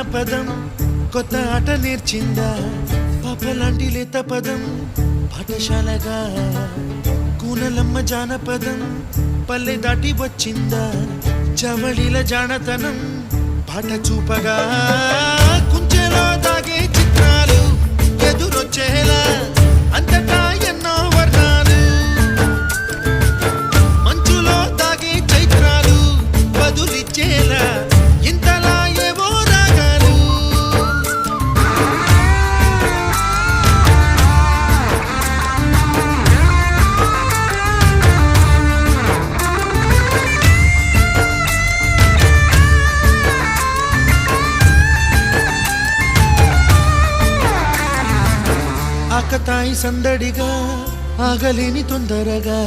జానపదం కొత్త ఆట నేర్చిందా పాపలాంటి లేత పదం పాఠశాలగా కూనలమ్మ జానపదం పల్లె దాటి వచ్చిందా చవళిల జానతనం పాట చూపగా కుంచెలో దాగే చిత్రాలు ఎదురొచ్చేలా అంతటా ఎన్నో వర్ణాలు మంచులో దాగే చైత్రాలు బదులిచ్చేలా ఇంతలా ఏవో రాగాలు ఆకతాయి సందడిగా ఆగలేని తొందరగా